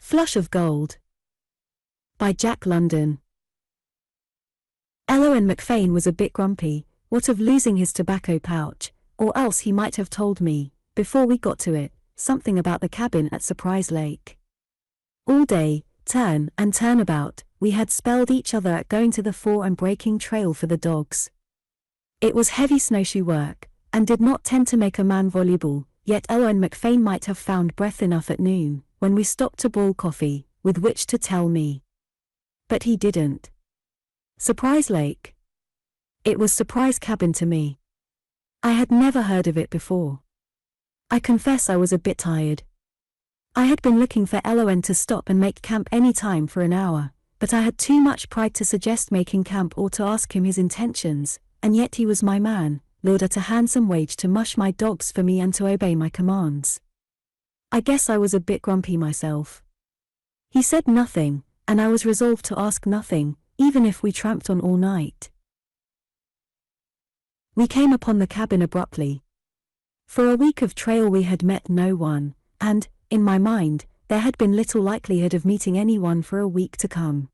Flush of Gold by Jack London. Lon McFane was a bit grumpy, what of losing his tobacco pouch, or else he might have told me, before we got to it, something about the cabin at Surprise Lake. All day, turn and turn about, we had spelled each other at going to the fore and breaking trail for the dogs. It was heavy snowshoe work, and did not tend to make a man voluble, yet Lon McFane might have found breath enough at noon, when we stopped to boil coffee, with which to tell me. But he didn't. Surprise Lake? It was Surprise Cabin to me. I had never heard of it before. I confess I was a bit tired. I had been looking for Lon to stop and make camp any time for an hour, but I had too much pride to suggest making camp or to ask him his intentions, and yet he was my man, lured at a handsome wage to mush my dogs for me and to obey my commands. I guess I was a bit grumpy myself. He said nothing, and I was resolved to ask nothing, even if we tramped on all night. We came upon the cabin abruptly. For a week of trail we had met no one, and, in my mind, there had been little likelihood of meeting anyone for a week to come.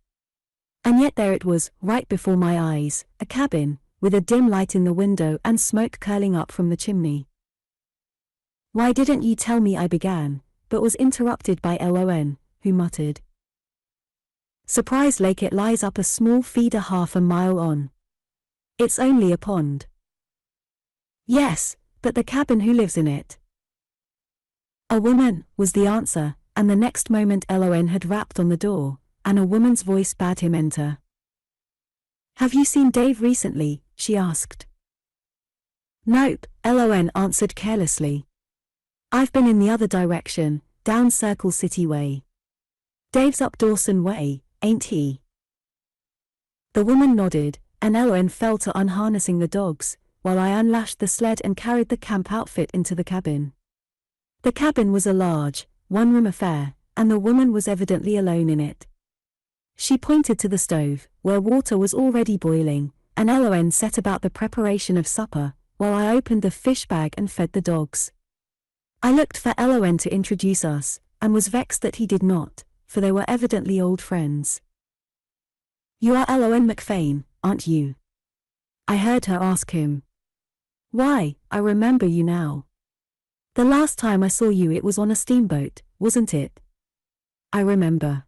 And yet there it was, right before my eyes, a cabin, with a dim light in the window and smoke curling up from the chimney. "Why didn't you tell me?" I began, but was interrupted by Lon, who muttered, "Surprise Lake, it lies up a small feeder half a mile on. It's only a pond." "Yes, but the cabin, who lives in it?" "A woman," was the answer, and the next moment Lon had rapped on the door, and a woman's voice bade him enter. "Have you seen Dave recently?" she asked. "Nope," Lon answered carelessly. "I've been in the other direction, down Circle City way. Dave's up Dawson way, ain't he?" The woman nodded, and Lon fell to unharnessing the dogs, while I unlashed the sled and carried the camp outfit into the cabin. The cabin was a large, one-room affair, and the woman was evidently alone in it. She pointed to the stove, where water was already boiling, and Lon set about the preparation of supper, while I opened the fish bag and fed the dogs. I looked for Lon to introduce us, and was vexed that he did not, for they were evidently old friends. "You are Lon McFane, aren't you?" I heard her ask him. "Why, I remember you now. The last time I saw you it was on a steamboat, wasn't it?" "I remember."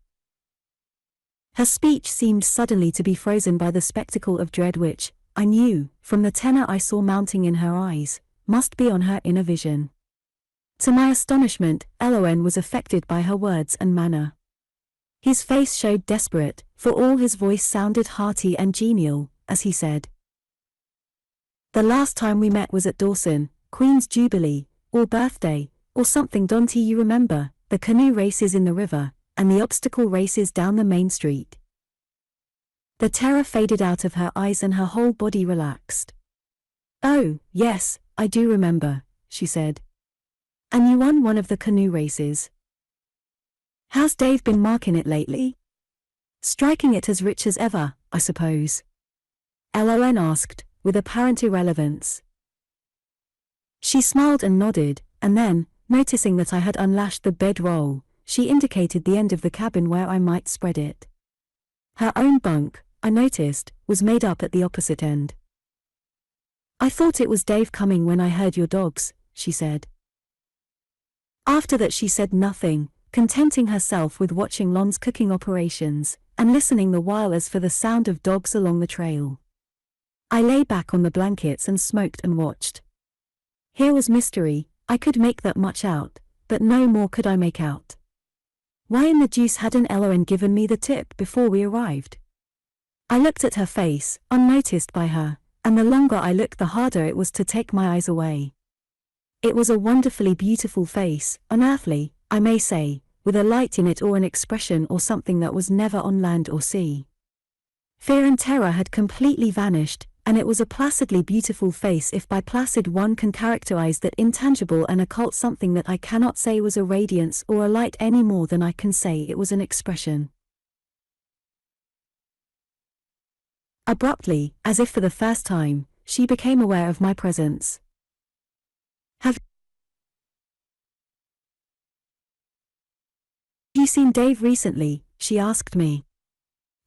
Her speech seemed suddenly to be frozen by the spectacle of dread which, I knew, from the tenor I saw mounting in her eyes, must be on her inner vision. To my astonishment, Lon was affected by her words and manner. His face showed desperate, for all his voice sounded hearty and genial, as he said, "The last time we met was at Dawson, Queen's Jubilee, or birthday, or something. Don't you remember, the canoe races in the river, and the obstacle races down the main street?" The terror faded out of her eyes and her whole body relaxed. "Oh, yes, I do remember," she said. "And you won one of the canoe races. How's Dave been marking it lately? Striking it as rich as ever, I suppose?" Lon asked, with apparent irrelevance. She smiled and nodded, and then, noticing that I had unlashed the bed-roll, she indicated the end of the cabin where I might spread it. Her own bunk, I noticed, was made up at the opposite end. "I thought it was Dave coming when I heard your dogs," she said. After that she said nothing, contenting herself with watching Lon's cooking operations, and listening the while as for the sound of dogs along the trail. I lay back on the blankets and smoked and watched. Here was mystery, I could make that much out, but no more could I make out. Why in the deuce hadn't Lon given me the tip before we arrived? I looked at her face, unnoticed by her, and the longer I looked the harder it was to take my eyes away. It was a wonderfully beautiful face, unearthly, I may say, with a light in it or an expression or something that was never on land or sea. Fear and terror had completely vanished, and it was a placidly beautiful face if by placid one can characterize that intangible and occult something that I cannot say was a radiance or a light any more than I can say it was an expression. Abruptly, as if for the first time, she became aware of my presence. "Have you seen Dave recently?" she asked me.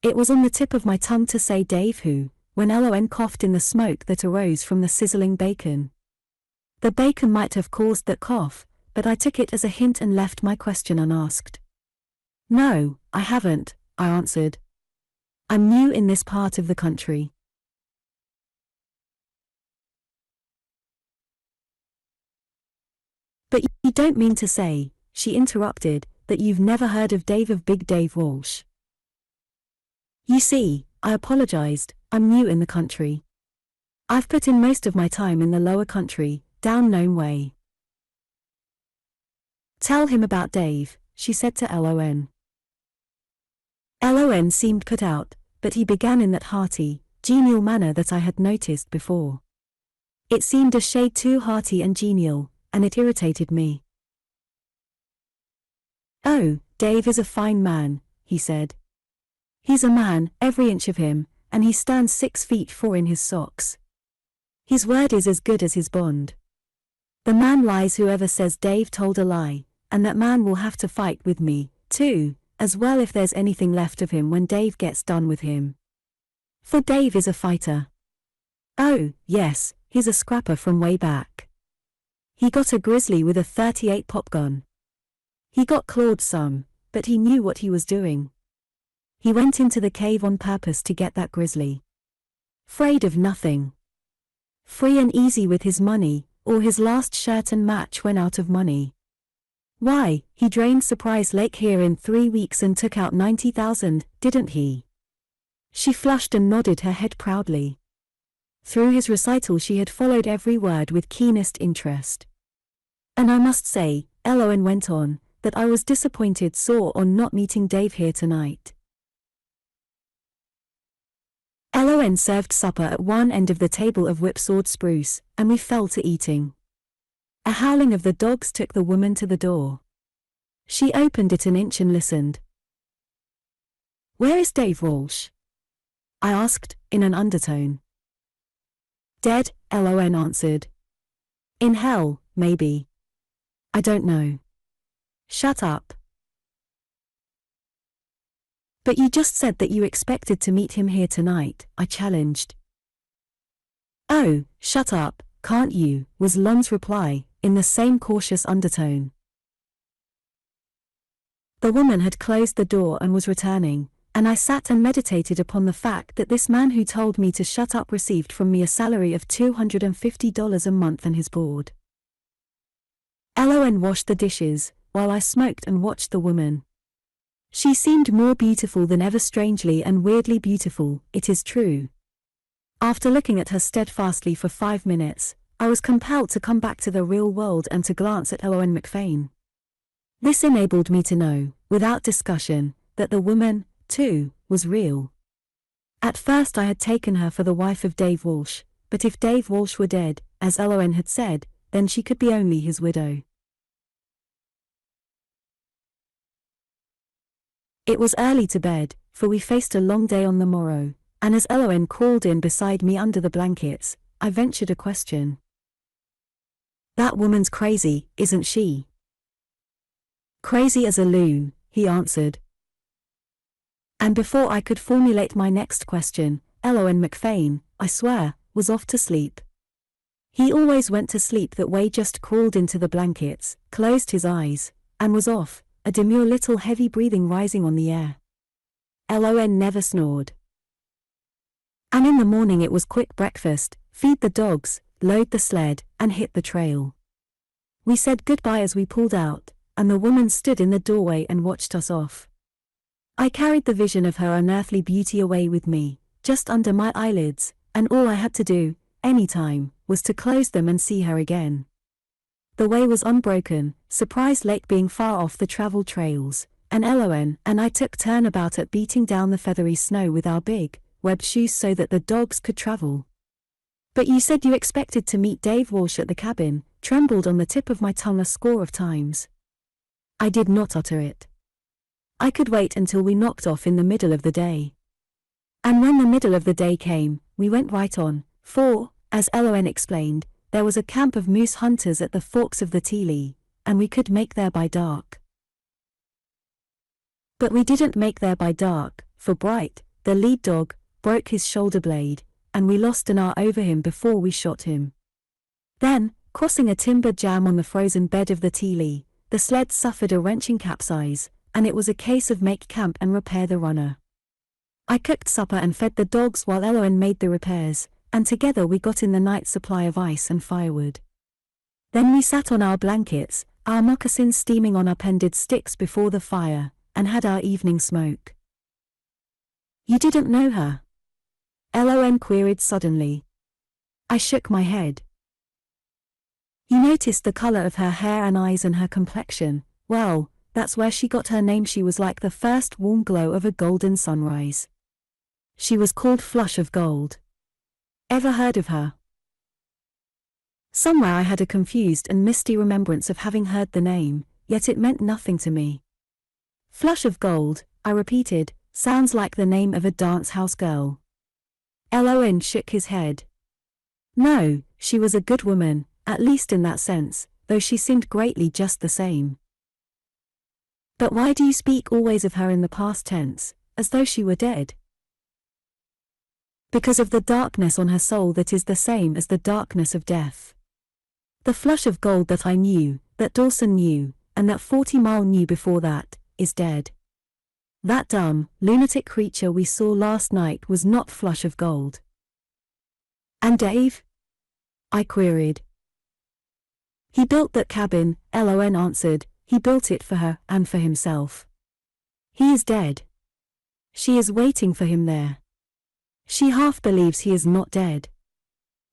It was on the tip of my tongue to say Dave who, when Lon coughed in the smoke that arose from the sizzling bacon. The bacon might have caused that cough, but I took it as a hint and left my question unasked. "No, I haven't," I answered. "I'm new in this part of the country." "But you don't mean to say," she interrupted, "that you've never heard of Big Dave Walsh?" "You see," I apologized, "I'm new in the country. I've put in most of my time in the lower country, down Nome way." "Tell him about Dave," she said to Lon. Lon seemed put out, but he began in that hearty, genial manner that I had noticed before. It seemed a shade too hearty and genial, and it irritated me. "Oh, Dave is a fine man," he said. "He's a man, every inch of him, and he stands 6 feet 4 in his socks. His word is as good as his bond. The man lies whoever says Dave told a lie, and that man will have to fight with me, too, as well if there's anything left of him when Dave gets done with him. For Dave is a fighter. Oh, yes, he's a scrapper from way back. He got a grizzly with a .38 pop gun. He got clawed some, but he knew what he was doing. He went into the cave on purpose to get that grizzly. 'Fraid of nothing. Free and easy with his money, or his last shirt and match went out of money. Why, he drained Surprise Lake here in 3 weeks and took out 90,000, didn't he?" She flushed and nodded her head proudly. Through his recital she had followed every word with keenest interest. "And I must say," Lon went on, "that I was disappointed sore on not meeting Dave here tonight." Lon served supper at one end of the table of whipsawed spruce, and we fell to eating. A howling of the dogs took the woman to the door. She opened it an inch and listened. "Where is Dave Walsh?" I asked, in an undertone. "Dead," Lon answered. "In hell, maybe. I don't know." "Shut up." "But you just said that you expected to meet him here tonight," I challenged. "Oh, shut up, can't you," was Lon's reply, in the same cautious undertone. The woman had closed the door and was returning, and I sat and meditated upon the fact that this man who told me to shut up received from me a salary of $250 a month and his board. Lon washed the dishes, while I smoked and watched the woman. She seemed more beautiful than ever, strangely and weirdly beautiful, it is true. After looking at her steadfastly for 5 minutes, I was compelled to come back to the real world and to glance at Lon McFane. This enabled me to know, without discussion, that the woman, too, was real. At first I had taken her for the wife of Dave Walsh, but if Dave Walsh were dead, as Lon had said, then she could be only his widow. It was early to bed, for we faced a long day on the morrow, and as Lon crawled in beside me under the blankets, I ventured a question. "That woman's crazy, isn't she?" "Crazy as a loon," he answered. And before I could formulate my next question, Lon McFane, I swear, was off to sleep. He always went to sleep that way, just crawled into the blankets, closed his eyes, and was off, a demure little heavy breathing rising on the air. Lon never snored. And in the morning it was quick breakfast, feed the dogs, load the sled, and hit the trail. We said goodbye as we pulled out, and the woman stood in the doorway and watched us off. I carried the vision of her unearthly beauty away with me, just under my eyelids, and all I had to do, any time, was to close them and see her again. The way was unbroken, Surprise Lake being far off the traveled trails, and Lon and I took turn about at beating down the feathery snow with our big, webbed shoes so that the dogs could travel. "But you said you expected to meet Dave Walsh at the cabin," trembled on the tip of my tongue a score of times. I did not utter it. I could wait until we knocked off in the middle of the day. And when the middle of the day came, we went right on, for, as Lon explained, there was a camp of moose hunters at the forks of the Teelee, and we could make there by dark. But we didn't make there by dark, for Bright, the lead dog, broke his shoulder blade, and we lost an hour over him before we shot him. Then, crossing a timber jam on the frozen bed of the Teely, the sled suffered a wrenching capsize, and it was a case of make camp and repair the runner. I cooked supper and fed the dogs while Eloin made the repairs, and together we got in the night's supply of ice and firewood. Then we sat on our blankets, our moccasins steaming on upended sticks before the fire, and had our evening smoke. You didn't know her? Lon queried suddenly. I shook my head. You noticed the color of her hair and eyes and her complexion. Well, that's where she got her name. She was like the first warm glow of a golden sunrise. She was called Flush of Gold. Ever heard of her? Somewhere I had a confused and misty remembrance of having heard the name, yet it meant nothing to me. Flush of Gold, I repeated, sounds like the name of a dance house girl. Lon shook his head. No, she was a good woman, at least in that sense, though she sinned greatly just the same. But why do you speak always of her in the past tense, as though she were dead? Because of the darkness on her soul that is the same as the darkness of death. The Flush of Gold that I knew, that Dawson knew, and that 40 Mile knew before that, is dead. That dumb, lunatic creature we saw last night was not Flush of Gold. And Dave? I queried. He built that cabin, Lon answered. He built it for her and for himself. He is dead. She is waiting for him there. She half believes he is not dead.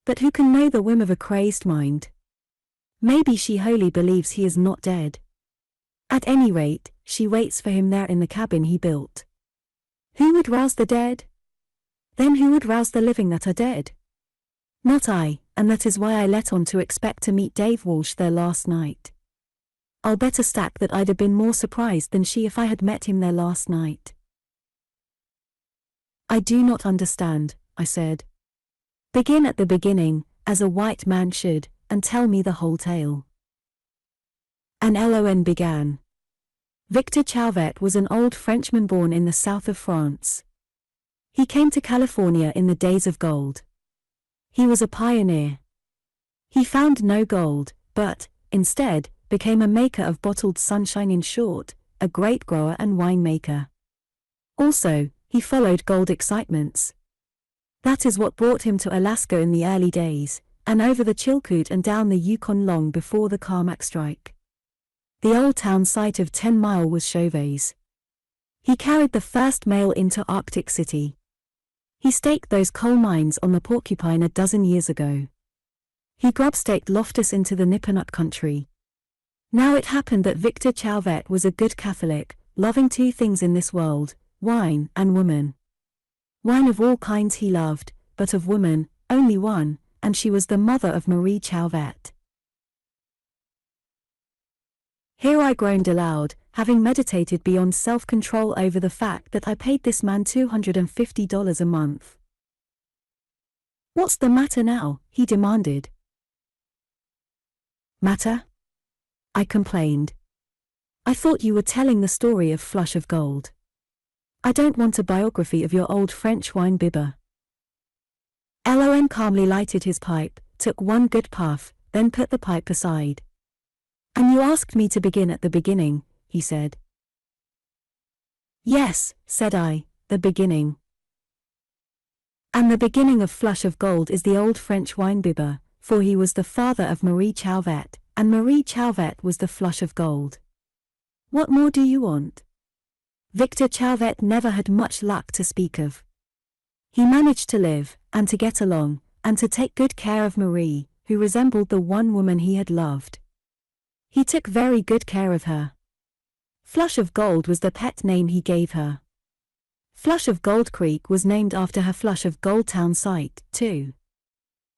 But who can know the whim of a crazed mind? Maybe she wholly believes he is not dead. At any rate, she waits for him there in the cabin he built. Who would rouse the dead? Then who would rouse the living that are dead? Not I, and that is why I let on to expect to meet Dave Walsh there last night. I'll bet a stack that I'd have been more surprised than she if I had met him there last night. I do not understand, I said. Begin at the beginning, as a white man should, and tell me the whole tale. And Lon began. Victor Chauvet was an old Frenchman born in the south of France. He came to California in the days of gold. He was a pioneer. He found no gold, but, instead, became a maker of bottled sunshine. In short, a grape grower and winemaker. Also, he followed gold excitements. That is what brought him to Alaska in the early days, and over the Chilkoot and down the Yukon long before the Carmack strike. The old town site of 10 Mile was Chauvet's. He carried the first mail into Arctic City. He staked those coal mines on the Porcupine a dozen years ago. He grub-staked Loftus into the Nipponut country. Now it happened that Victor Chauvet was a good Catholic, loving two things in this world, wine and woman. Wine of all kinds he loved, but of woman, only one, and she was the mother of Marie Chauvet. Here I groaned aloud, having meditated beyond self-control over the fact that I paid this man $250 a month. What's the matter now? He demanded. Matter? I complained. I thought you were telling the story of Flush of Gold. I don't want a biography of your old French wine bibber. Lon calmly lighted his pipe, took one good puff, then put the pipe aside. And you asked me to begin at the beginning, he said. Yes, said I, the beginning. And the beginning of Flush of Gold is the old French wine bibber, for he was the father of Marie Chauvet, and Marie Chauvet was the Flush of Gold. What more do you want? Victor Chauvet never had much luck to speak of. He managed to live, and to get along, and to take good care of Marie, who resembled the one woman he had loved. He took very good care of her. Flush of Gold was the pet name he gave her. Flush of Gold Creek was named after her Flush of Gold town site, too.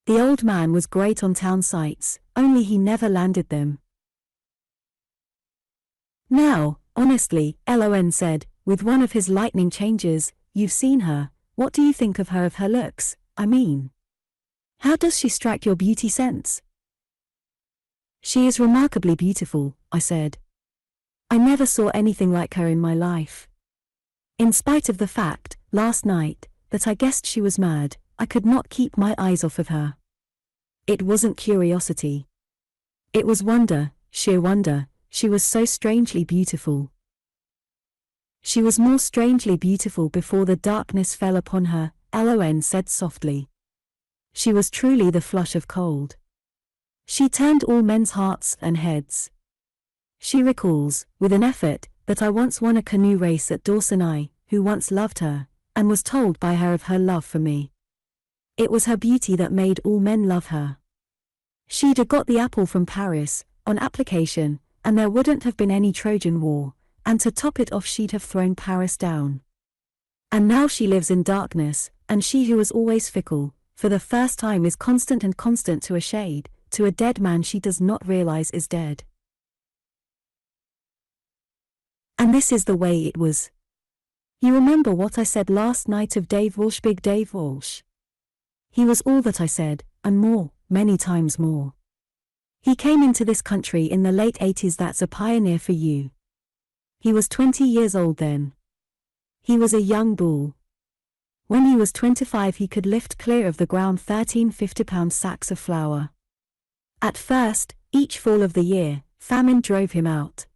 The old man was great on town sites, only he never landed them. Now, honestly, Lon said, with one of his lightning changes, you've seen her, what do you think of her looks, I mean? How does she strike your beauty sense? She is remarkably beautiful, I said. I never saw anything like her in my life. In spite of the fact, last night, that I guessed she was mad, I could not keep my eyes off of her. It wasn't curiosity. It was wonder, sheer wonder. She was so strangely beautiful. She was more strangely beautiful before the darkness fell upon her, Lon said softly. She was truly the flush of cold. She turned all men's hearts and heads. She recalls, with an effort, that I once won a canoe race at Dawson. I, who once loved her, and was told by her of her love for me. It was her beauty that made all men love her. She'd a got the apple from Paris, on application, and there wouldn't have been any Trojan War, and to top it off she'd have thrown Paris down. And now she lives in darkness, and she who was always fickle, for the first time is constant and constant to a shade, to a dead man she does not realize is dead. And this is the way it was. You remember what I said last night of Dave Walsh, Big Dave Walsh? He was all that I said, and more, many times more. He came into this country in the late 80s. That's a pioneer for you. He was 20 years old then. He was a young bull. When he was 25 he could lift clear of the ground 13 50-pound sacks of flour. At first, each fall of the year, famine drove him out.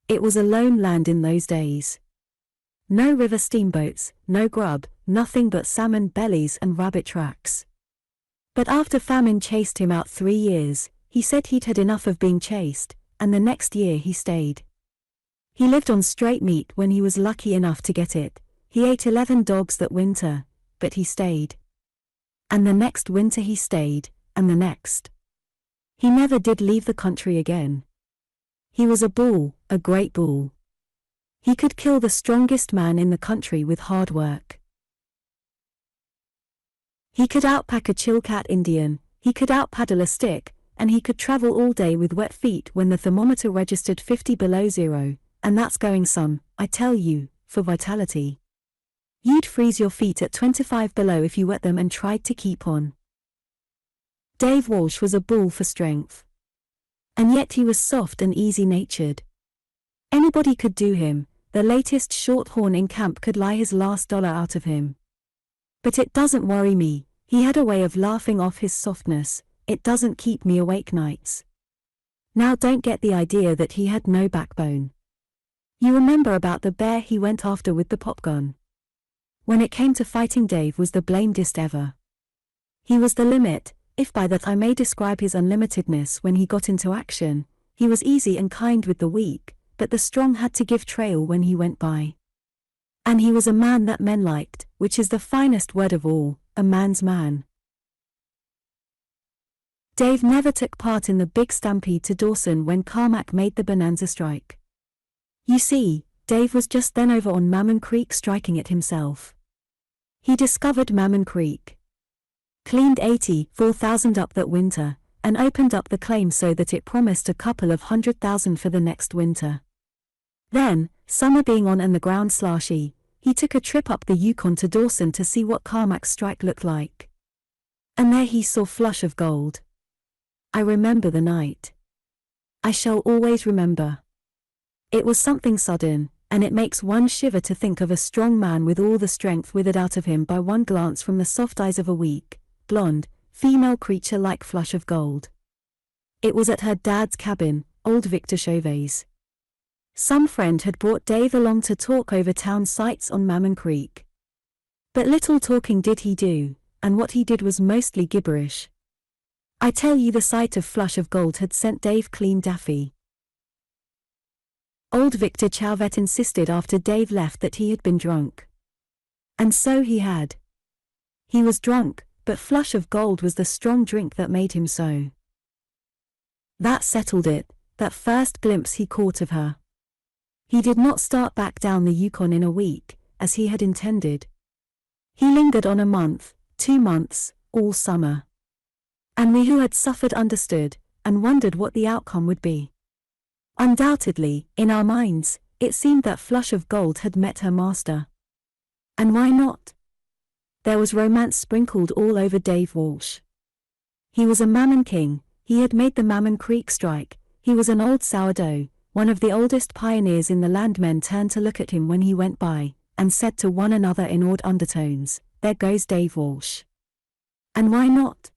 It was a lone land in those days. No river steamboats, no grub, nothing but salmon bellies and rabbit tracks. But after famine chased him out 3 years, he said he'd had enough of being chased, and the next year he stayed. He lived on straight meat when he was lucky enough to get it. He ate 11 dogs that winter, but he stayed. And the next winter he stayed, and the next. He never did leave the country again. He was a bull, a great bull. He could kill the strongest man in the country with hard work. He could outpack a Chilkat Indian, he could outpaddle a stick, and he could travel all day with wet feet when the thermometer registered 50 below zero, and that's going some, I tell you, for vitality. You'd freeze your feet at 25 below if you wet them and tried to keep on. Dave Walsh was a bull for strength. And yet he was soft and easy-natured. Anybody could do him, the latest shorthorn in camp could lie his last dollar out of him. But it doesn't worry me, he had a way of laughing off his softness, it doesn't keep me awake nights. Now don't get the idea that he had no backbone. You remember about the bear he went after with the popgun? When it came to fighting, Dave was the blamedest ever. He was the limit, if by that I may describe his unlimitedness when he got into action. He was easy and kind with the weak, but the strong had to give trail when he went by. And he was a man that men liked, which is the finest word of all, a man's man. Dave never took part in the big stampede to Dawson when Carmack made the Bonanza strike. You see, Dave was just then over on Mammon Creek striking it himself. He discovered Mammon Creek, cleaned 84,000 up that winter, and opened up the claim so that it promised a couple of 100,000 for the next winter. Then, summer being on and the ground slashy, he took a trip up the Yukon to Dawson to see what Carmack's strike looked like. And there he saw Flush of Gold. I remember the night. I shall always remember. It was something sudden, and it makes one shiver to think of a strong man with all the strength withered out of him by one glance from the soft eyes of a weak, blonde, female creature like Flush of Gold. It was at her dad's cabin, old Victor Chauvet's. Some friend had brought Dave along to talk over town sights on Mammon Creek. But little talking did he do, and what he did was mostly gibberish. I tell you, the sight of Flush of Gold had sent Dave clean daffy. Old Victor Chauvet insisted after Dave left that he had been drunk. And so he had. He was drunk, but Flush of Gold was the strong drink that made him so. That settled it, that first glimpse he caught of her. He did not start back down the Yukon in a week, as he had intended. He lingered on a month, 2 months, all summer. And we who had suffered understood, and wondered what the outcome would be. Undoubtedly, in our minds, it seemed that Flush of Gold had met her master. And why not? There was romance sprinkled all over Dave Walsh. He was a Mammon king, he had made the Mammon Creek strike, he was an old sourdough, one of the oldest pioneers in the land. Men turned to look at him when he went by, and said to one another in awed undertones, "There goes Dave Walsh." And why not?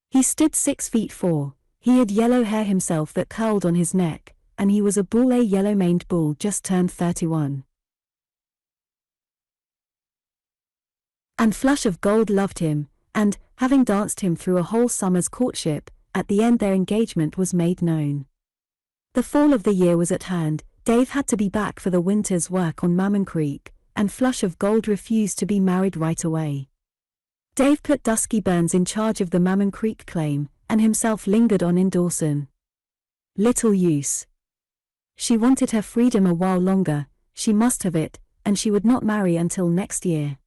He stood 6'4", he had yellow hair himself that curled on his neck, and he was a bull, a yellow-maned bull just turned 31. And Flush of Gold loved him, and, having danced him through a whole summer's courtship, at the end their engagement was made known. The fall of the year was at hand, Dave had to be back for the winter's work on Mammon Creek, and Flush of Gold refused to be married right away. Dave put Dusky Burns in charge of the Mammon Creek claim, and himself lingered on in Dawson. Little use. She wanted her freedom a while longer, she must have it, and she would not marry until next year.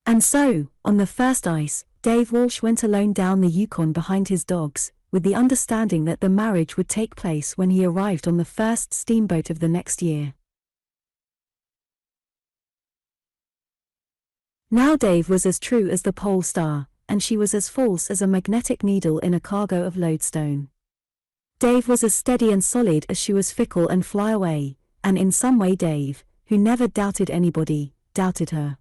And so, on the first ice, Dave Walsh went alone down the Yukon behind his dogs, with the understanding that the marriage would take place when he arrived on the first steamboat of the next year. Now Dave was as true as the pole star, and she was as false as a magnetic needle in a cargo of lodestone. Dave was as steady and solid as she was fickle and fly away, and in some way Dave, who never doubted anybody, doubted her.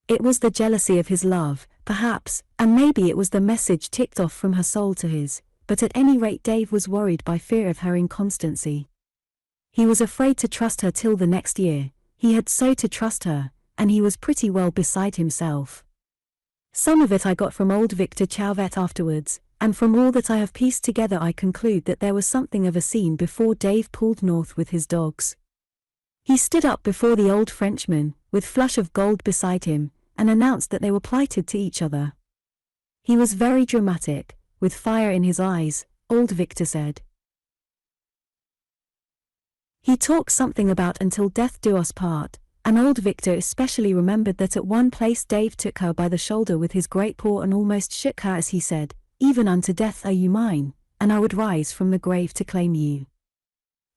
It was the jealousy of his love, perhaps, and maybe it was the message ticked off from her soul to his, but at any rate Dave was worried by fear of her inconstancy. He was afraid to trust her till the next year, he had so to trust her, and he was pretty well beside himself. Some of it I got from old Victor Chauvet afterwards, and from all that I have pieced together I conclude that there was something of a scene before Dave pulled north with his dogs. He stood up before the old Frenchman, with Flush of Gold beside him, and announced that they were plighted to each other. He was very dramatic, with fire in his eyes, old Victor said. He talked something about "until death do us part," and old Victor especially remembered that at one place Dave took her by the shoulder with his great paw and almost shook her as he said, "Even unto death are you mine, and I would rise from the grave to claim you."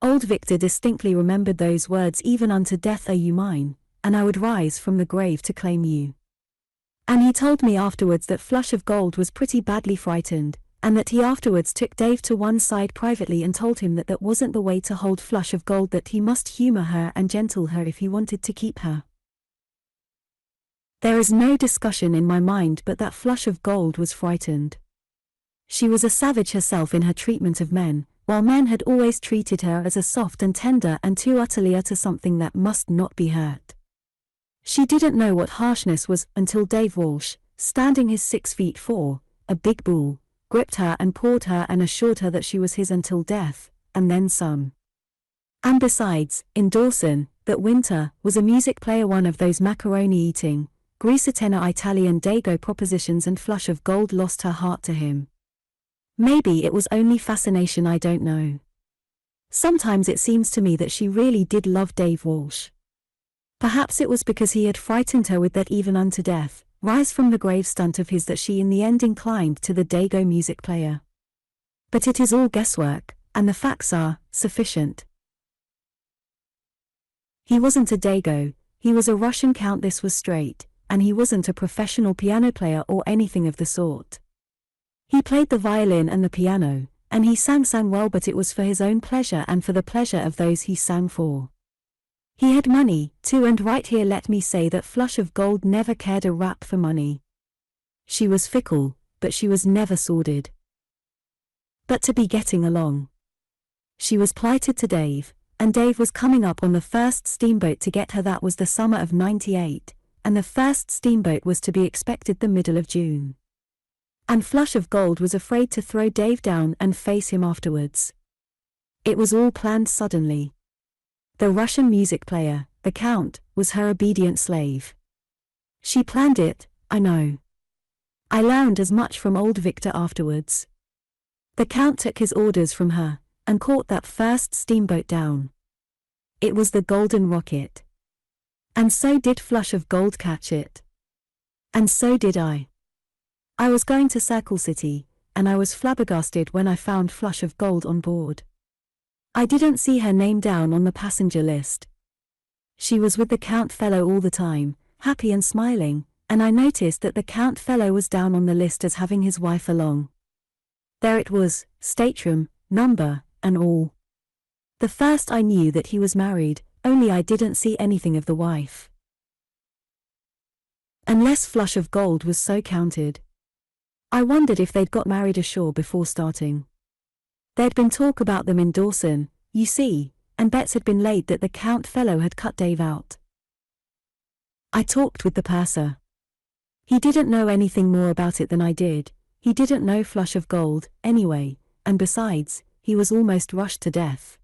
Old Victor distinctly remembered those words, "Even unto death are you mine, and I would rise from the grave to claim you." And he told me afterwards that Flush of Gold was pretty badly frightened, and that he afterwards took Dave to one side privately and told him that that wasn't the way to hold Flush of Gold, that he must humor her and gentle her if he wanted to keep her. There is no discussion in my mind but that Flush of Gold was frightened. She was a savage herself in her treatment of men, while men had always treated her as a soft and tender and too utterly utter something that must not be hurt. She didn't know what harshness was until Dave Walsh, standing his 6'4", a big bull, gripped her and pawed her and assured her that she was his until death, and then some. And besides, in Dawson, that winter, was a music player, one of those macaroni-eating, greaser-tenor Italian Dago propositions, and Flush of Gold lost her heart to him. Maybe it was only fascination, I don't know. Sometimes it seems to me that she really did love Dave Walsh. Perhaps it was because he had frightened her with that "even unto death, rise from the grave" stunt of his that she in the end inclined to the Dago music player. But it is all guesswork, and the facts are sufficient. He wasn't a Dago, he was a Russian count, this was straight, and he wasn't a professional piano player or anything of the sort. He played the violin and the piano, and he sang well, but it was for his own pleasure and for the pleasure of those he sang for. He had money, too, and right here let me say that Flush of Gold never cared a rap for money. She was fickle, but she was never sordid. But to be getting along. She was plighted to Dave, and Dave was coming up on the first steamboat to get her. That was the summer of '98, and the first steamboat was to be expected the middle of June. And Flush of Gold was afraid to throw Dave down and face him afterwards. It was all planned suddenly. The Russian music player, the Count, was her obedient slave. She planned it, I know. I learned as much from old Victor afterwards. The Count took his orders from her, and caught that first steamboat down. It was the Golden Rocket. And so did Flush of Gold catch it. And so did I. I was going to Circle City, and I was flabbergasted when I found Flush of Gold on board. I didn't see her name down on the passenger list. She was with the Count fellow all the time, happy and smiling, and I noticed that the Count fellow was down on the list as having his wife along. There it was, stateroom, number, and all. The first I knew that he was married, only I didn't see anything of the wife. Unless Flush of Gold was so counted. I wondered if they'd got married ashore before starting. There'd been talk about them in Dawson, you see, and bets had been laid that the Count fellow had cut Dave out. I talked with the purser. He didn't know anything more about it than I did. He didn't know Flush of Gold, anyway, and besides, he was almost rushed to death.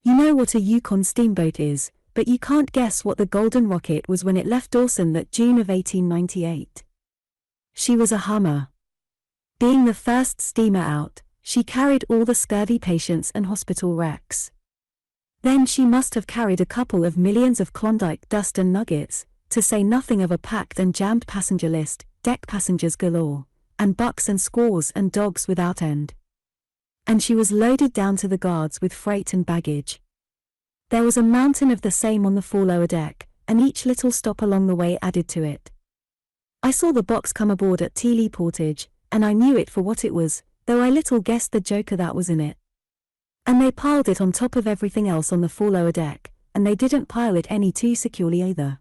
You know what a Yukon steamboat is, but you can't guess what the Golden Rocket was when it left Dawson that June of 1898. She was a Hummer. Being the first steamer out, she carried all the scurvy patients and hospital wrecks. Then she must have carried a couple of millions of Klondike dust and nuggets, to say nothing of a packed and jammed passenger list, deck passengers galore, and bucks and squaws and dogs without end. And she was loaded down to the guards with freight and baggage. There was a mountain of the same on the lower deck, and each little stop along the way added to it. I saw the box come aboard at Teely Portage, and I knew it for what it was, though I little guessed the joker that was in it. And they piled it on top of everything else on the lower deck, and they didn't pile it any too securely either.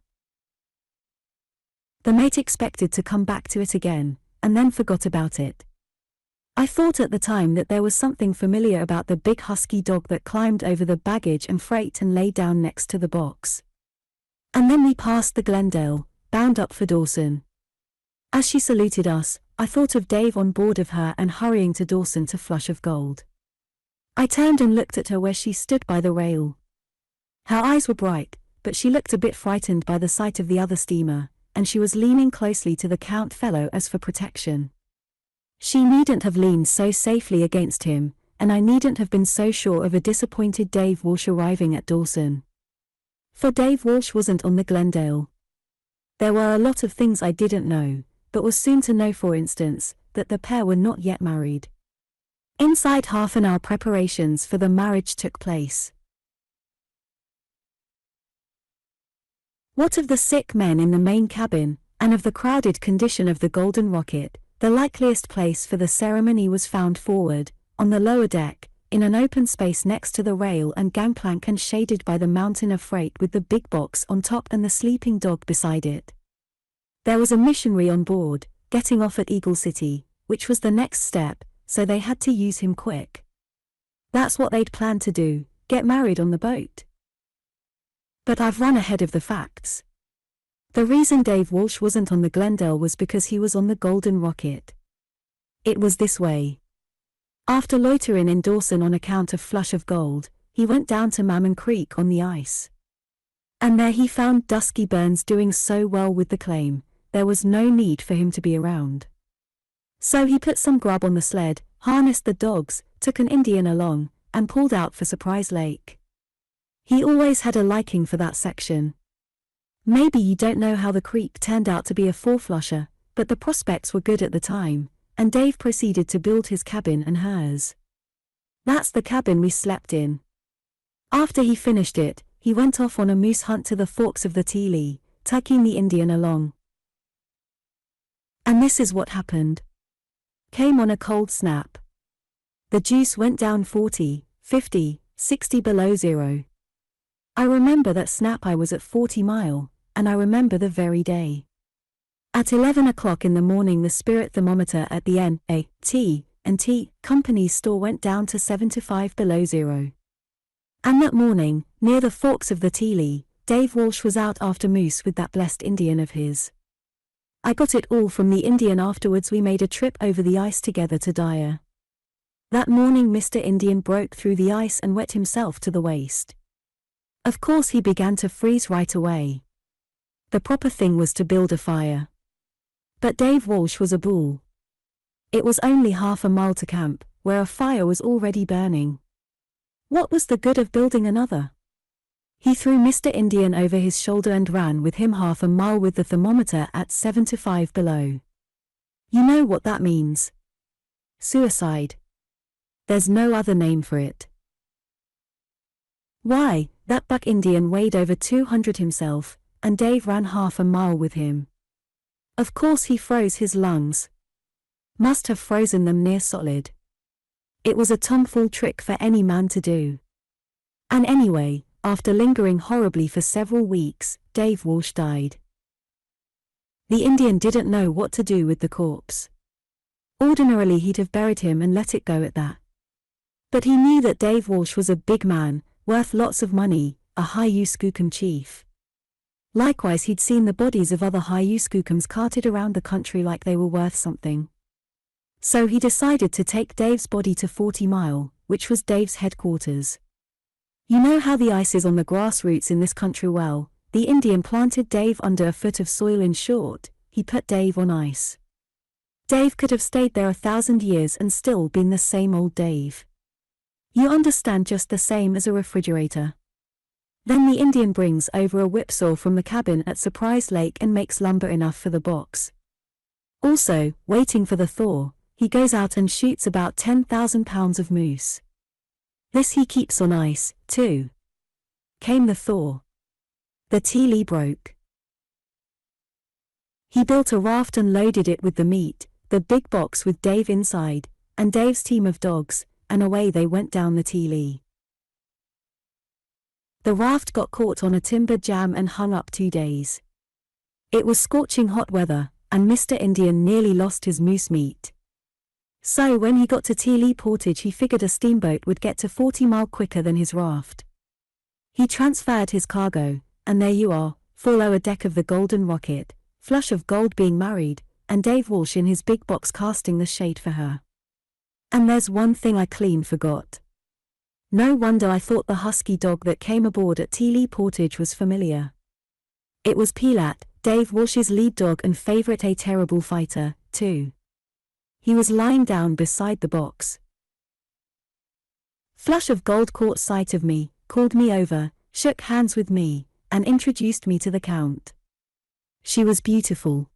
The mate expected to come back to it again, and then forgot about it. I thought at the time that there was something familiar about the big husky dog that climbed over the baggage and freight and lay down next to the box. And then we passed the Glendale, bound up for Dawson. As she saluted us, I thought of Dave on board of her and hurrying to Dawson to Flush of Gold. I turned and looked at her where she stood by the rail. Her eyes were bright, but she looked a bit frightened by the sight of the other steamer, and she was leaning closely to the Count fellow as for protection. She needn't have leaned so safely against him, and I needn't have been so sure of a disappointed Dave Walsh arriving at Dawson. For Dave Walsh wasn't on the Glendale. There were a lot of things I didn't know, but was soon to know, for instance, that the pair were not yet married. Inside half an hour preparations for the marriage took place. What of the sick men in the main cabin, and of the crowded condition of the Golden Rocket? The likeliest place for the ceremony was found forward, on the lower deck, in an open space next to the rail and gangplank and shaded by the mountain of freight with the big box on top and the sleeping dog beside it. There was a missionary on board, getting off at Eagle City, which was the next step, so they had to use him quick. That's what they'd planned to do, get married on the boat. But I've run ahead of the facts. The reason Dave Walsh wasn't on the Glendale was because he was on the Golden Rocket. It was this way. After loitering in Dawson on account of Flush of Gold, he went down to Mammon Creek on the ice. And there he found Dusky Burns doing so well with the claim, there was no need for him to be around. So he put some grub on the sled, harnessed the dogs, took an Indian along, and pulled out for Surprise Lake. He always had a liking for that section. Maybe you don't know how the creek turned out to be a four-flusher, but the prospects were good at the time, and Dave proceeded to build his cabin and hers. That's the cabin we slept in. After he finished it, he went off on a moose hunt to the forks of the Teely, tucking the Indian along. And this is what happened. Came on a cold snap. The juice went down 40, 50, 60 below zero. I remember that snap. I was at 40 mile, and I remember the very day. At 11 o'clock in the morning the spirit thermometer at the N.A.T. Company's store went down to 75 below zero. And that morning, near the forks of the Teely, Dave Walsh was out after moose with that blessed Indian of his. I got it all from the Indian. Afterwards we made a trip over the ice together to Dyer. That morning Mr. Indian broke through the ice and wet himself to the waist. Of course he began to freeze right away. The proper thing was to build a fire. But Dave Walsh was a bull. It was only half a mile to camp, where a fire was already burning. What was the good of building another? He threw Mr. Indian over his shoulder and ran with him half a mile with the thermometer at 75 below. You know what that means. Suicide. There's no other name for it. Why, that buck Indian weighed over 200 himself, and Dave ran half a mile with him. Of course he froze his lungs. Must have frozen them near solid. It was a tomfool trick for any man to do. And anyway, after lingering horribly for several weeks, Dave Walsh died. The Indian didn't know what to do with the corpse. Ordinarily he'd have buried him and let it go at that. But he knew that Dave Walsh was a big man, worth lots of money, a Hiyu Skookum chief. Likewise he'd seen the bodies of other Hiyu Skookums carted around the country like they were worth something. So he decided to take Dave's body to 40 Mile, which was Dave's headquarters. You know how the ice is on the grassroots in this country well. The Indian planted Dave under a foot of soil. In short, he put Dave on ice. Dave could have stayed there 1,000 years and still been the same old Dave. You understand, just the same as a refrigerator. Then the Indian brings over a whipsaw from the cabin at Surprise Lake and makes lumber enough for the box. Also, waiting for the thaw, he goes out and shoots about 10,000 pounds of moose. This he keeps on ice, too. Came the thaw. The tealee broke. He built a raft and loaded it with the meat, the big box with Dave inside, and Dave's team of dogs, and away they went down the tealee. The raft got caught on a timber jam and hung up 2 days. It was scorching hot weather, and Mr. Indian nearly lost his moose meat. So when he got to Tealee Portage he figured a steamboat would get to 40 Mile quicker than his raft. He transferred his cargo, and there you are, full lower deck of the Golden Rocket, Flush of Gold being married, and Dave Walsh in his big box casting the shade for her. And there's one thing I clean forgot. No wonder I thought the husky dog that came aboard at Tealee Portage was familiar. It was Pelat, Dave Walsh's lead dog and favorite, a terrible fighter, too. He was lying down beside the box. Flush of Gold caught sight of me, called me over, shook hands with me, and introduced me to the Count. She was beautiful.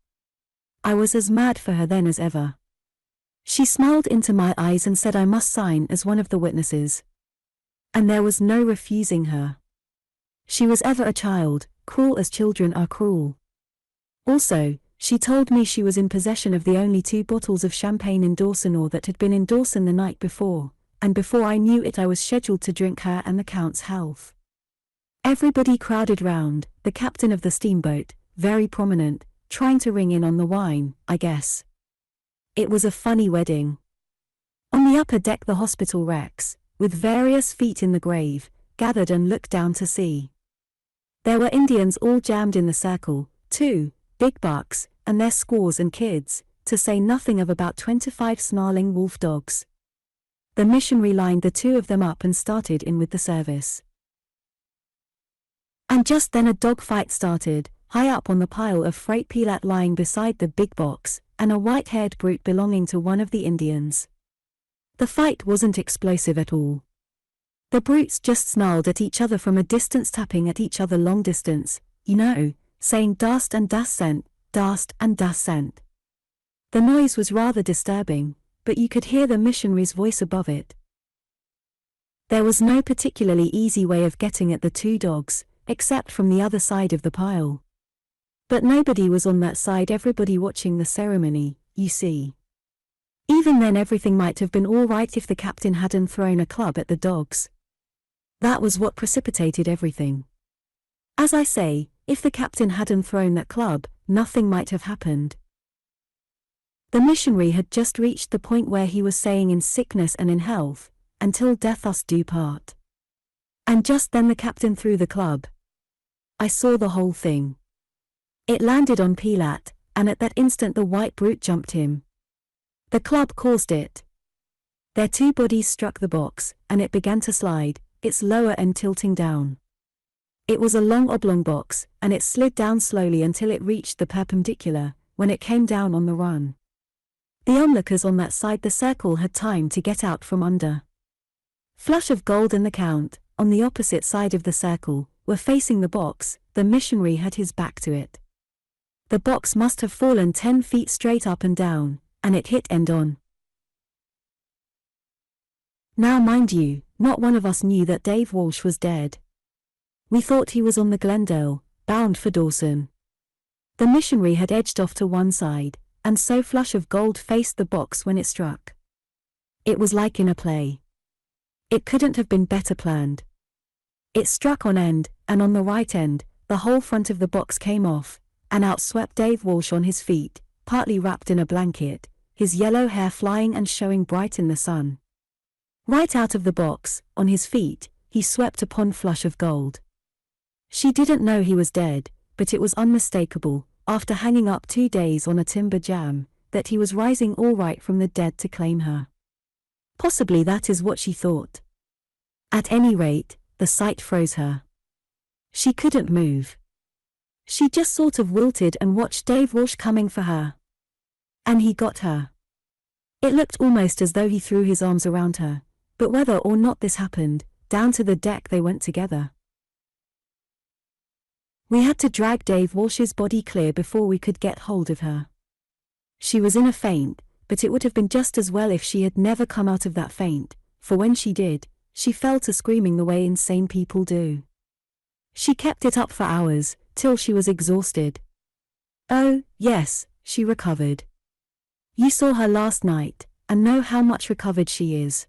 I was as mad for her then as ever. She smiled into my eyes and said I must sign as one of the witnesses. And there was no refusing her. She was ever a child, cruel as children are cruel. Also, she told me she was in possession of the only 2 bottles of champagne in Dawson or that had been in Dawson the night before, and before I knew it I was scheduled to drink her and the Count's health. Everybody crowded round, the captain of the steamboat, very prominent, trying to ring in on the wine, I guess. It was a funny wedding. On the upper deck the hospital wrecks, with various feet in the grave, gathered and looked down to see. There were Indians all jammed in the circle, too, big bucks, and their squaws and kids, to say nothing of about 25 snarling wolf dogs. The missionary lined the 2 of them up and started in with the service. And just then a dogfight started, high up on the pile of freight, Pelat lying beside the big box, and a white-haired brute belonging to one of the Indians. The fight wasn't explosive at all. The brutes just snarled at each other from a distance, tapping at each other long distance, you know, saying dast and das cent, dast and das cent. The noise was rather disturbing, but you could hear the missionary's voice above it. There was no particularly easy way of getting at the 2 dogs, except from the other side of the pile. But nobody was on that side, everybody watching the ceremony, you see. Even then everything might have been all right if the captain hadn't thrown a club at the dogs. That was what precipitated everything. As I say, if the captain hadn't thrown that club, nothing might have happened. The missionary had just reached the point where he was saying in sickness and in health, until death us do part. And just then the captain threw the club. I saw the whole thing. It landed on Pelat, and at that instant the white brute jumped him. The club caused it. Their 2 bodies struck the box, and it began to slide, its lower end tilting down. It was a long oblong box, and it slid down slowly until it reached the perpendicular, when it came down on the run. The onlookers on that side the circle had time to get out from under. Flush of Gold and the Count, on the opposite side of the circle, were facing the box. The missionary had his back to it. The box must have fallen 10 feet straight up and down, and it hit end on. Now mind you, not one of us knew that Dave Walsh was dead. We thought he was on the Glendale, bound for Dawson. The missionary had edged off to one side, and so Flush of Gold faced the box when it struck. It was like in a play. It couldn't have been better planned. It struck on end, and on the right end, the whole front of the box came off, and out swept Dave Walsh on his feet, partly wrapped in a blanket, his yellow hair flying and showing bright in the sun. Right out of the box, on his feet, he swept a pond flush of gold. She didn't know he was dead, but it was unmistakable, after hanging up 2 days on a timber jam, that he was rising all right from the dead to claim her. Possibly that is what she thought. At any rate, the sight froze her. She couldn't move. She just sort of wilted and watched Dave Walsh coming for her. And he got her. It looked almost as though he threw his arms around her, but whether or not this happened, down to the deck they went together. We had to drag Dave Walsh's body clear before we could get hold of her. She was in a faint, but it would have been just as well if she had never come out of that faint, for when she did, she fell to screaming the way insane people do. She kept it up for hours, till she was exhausted. Oh, yes, she recovered. You saw her last night, and know how much recovered she is.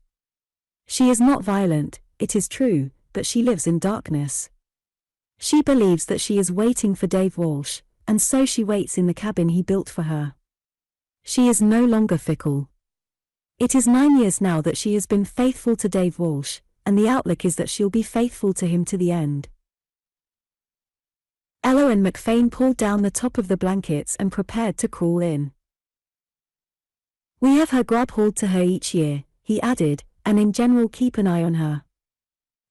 She is not violent, it is true, but she lives in darkness. She believes that she is waiting for Dave Walsh, and so she waits in the cabin he built for her. She is no longer fickle. It is 9 years now that she has been faithful to Dave Walsh, and the outlook is that she'll be faithful to him to the end. Lon McFane pulled down the top of the blankets and prepared to crawl in. We have her grub hauled to her each year, he added, and in general keep an eye on her.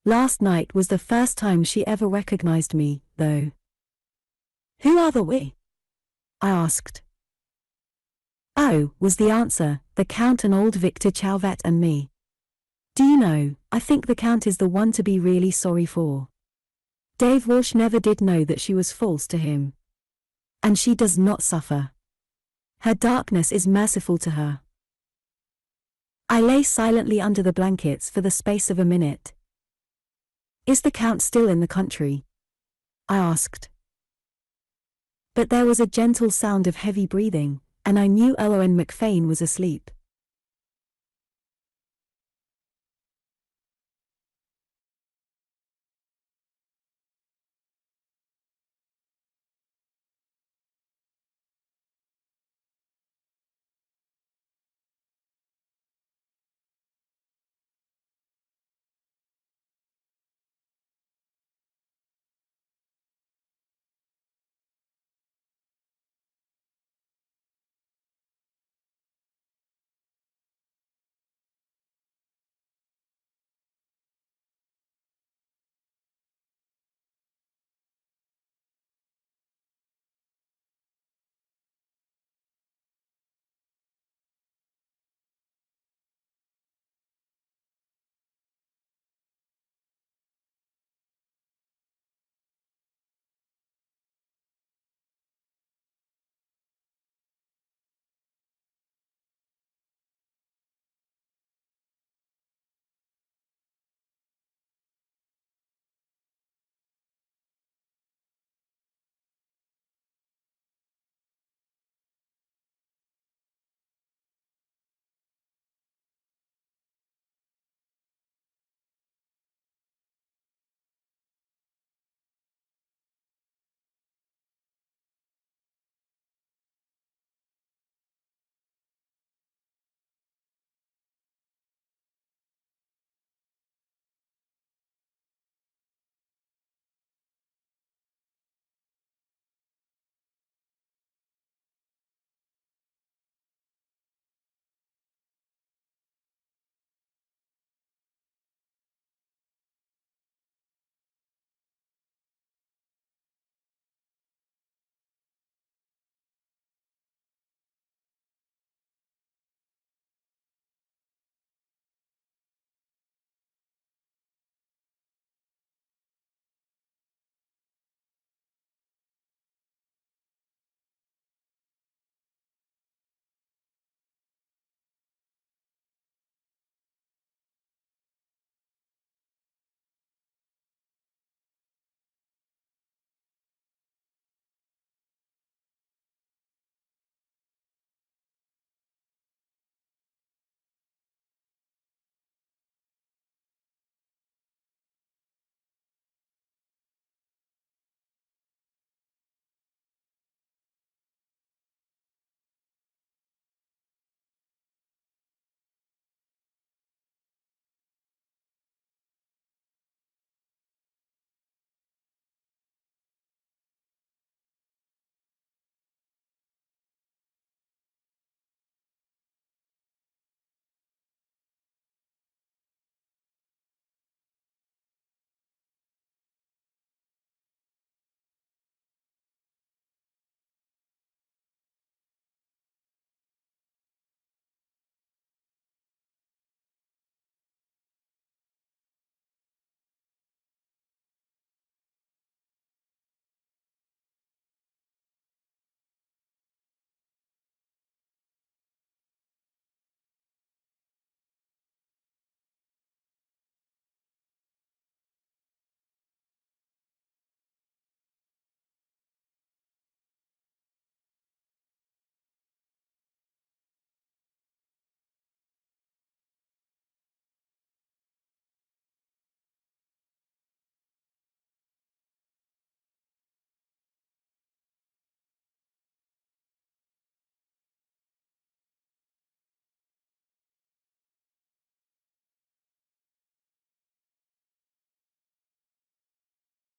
Last night was the first time she ever recognized me, though. Who are the we? I asked. Oh, was the answer, the Count and old Victor Chauvet and me. Do you know, I think the Count is the one to be really sorry for. Dave Walsh never did know that she was false to him. And she does not suffer. Her darkness is merciful to her. I lay silently under the blankets for the space of a minute. Is the Count still in the country? I asked. But there was a gentle sound of heavy breathing, and I knew Lon McFane was asleep.